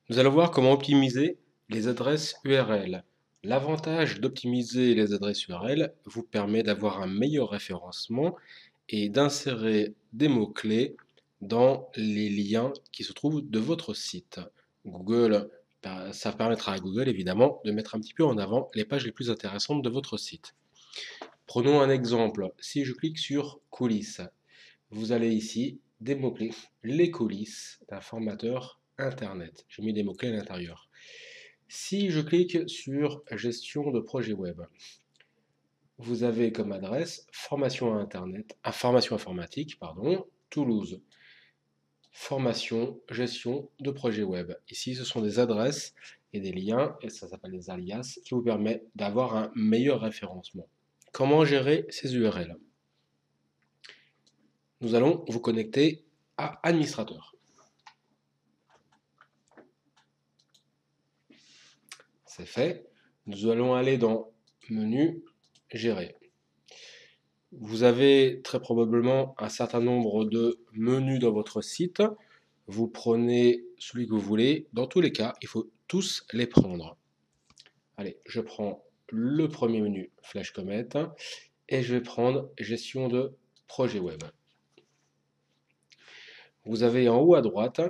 Nous allons voir comment optimiser les adresses URL. L'avantage d'optimiser les adresses URL vous permet d'avoir un meilleur référencement et d'insérer des mots-clés dans les liens qui se trouvent de votre site. Google, ça permettra à Google évidemment de mettre un petit peu en avant les pages les plus intéressantes de votre site. Prenons un exemple. Si je clique sur coulisses, vous allez ici des mots-clés, les coulisses d'un formateur Internet. J'ai mis des mots-clés à l'intérieur. Si je clique sur gestion de projet web, vous avez comme adresse formation Internet, formation informatique, pardon, Toulouse. Formation, gestion de projet web. Ici, ce sont des adresses et des liens, et ça s'appelle des alias, qui vous permettent d'avoir un meilleur référencement. Comment gérer ces URL? Nous allons vous connecter à administrateur. C'est fait. Nous allons aller dans menu gérer. Vous avez très probablement un certain nombre de menus dans votre site. Vous prenez celui que vous voulez. Dans tous les cas, il faut tous les prendre. Allez, je prends le premier menu Flash Comet et je vais prendre gestion de projet web. Vous avez en haut à droite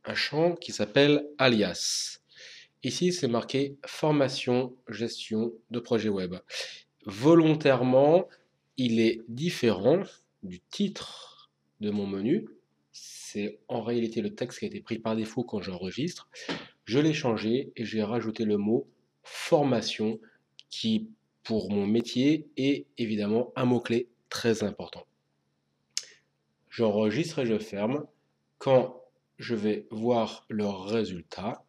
un champ qui s'appelle alias. Ici, c'est marqué formation, gestion de projet web. Volontairement, il est différent du titre de mon menu. C'est en réalité le texte qui a été pris par défaut quand j'enregistre. Je l'ai changé et j'ai rajouté le mot formation qui, pour mon métier, est évidemment un mot-clé très important. J'enregistre et je ferme. Quand je vais voir le résultat,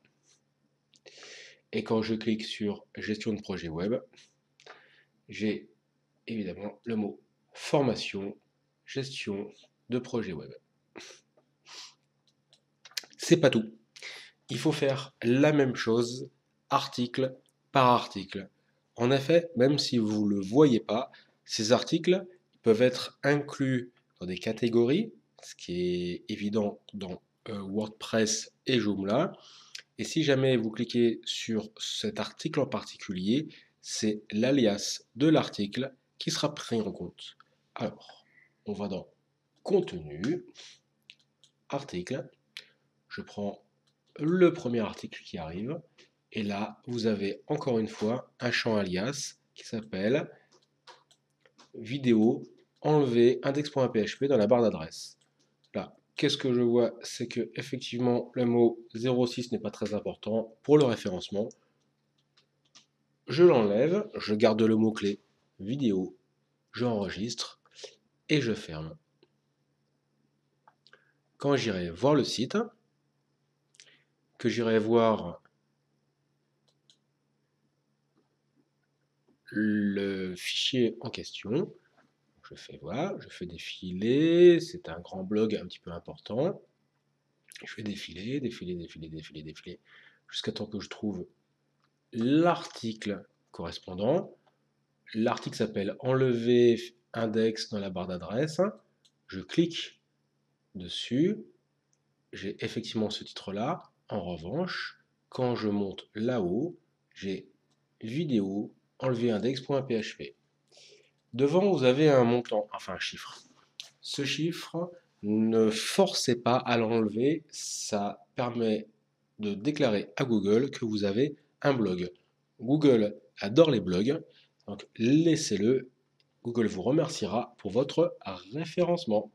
et quand je clique sur gestion de projet web, j'ai évidemment le mot formation, gestion de projet web. C'est pas tout. Il faut faire la même chose article par article. En effet, même si vous ne le voyez pas, ces articles peuvent être inclus dans des catégories, ce qui est évident dans WordPress et Joomla. Et si jamais vous cliquez sur cet article en particulier, c'est l'alias de l'article qui sera pris en compte. Alors, on va dans Contenu, Article. Je prends le premier article qui arrive. Et là, vous avez encore une fois un champ alias qui s'appelle vidéo enlever index.php dans la barre d'adresse. Là, qu'est-ce que je vois? C'est que effectivement le mot 06 n'est pas très important pour le référencement. Je l'enlève, je garde le mot-clé vidéo, j'enregistre et je ferme. Quand j'irai voir le site, que j'irai voir le fichier en question, je fais voilà, je fais défiler, c'est un grand blog un petit peu important. Je vais défiler, jusqu'à temps que je trouve l'article correspondant. L'article s'appelle enlever index dans la barre d'adresse. Je clique dessus. J'ai effectivement ce titre-là. En revanche, quand je monte là-haut, j'ai vidéo enlever index.php. Devant, vous avez un montant, enfin un chiffre. Ce chiffre, ne forcez pas à l'enlever, ça permet de déclarer à Google que vous avez un blog. Google adore les blogs, donc laissez-le. Google vous remerciera pour votre référencement.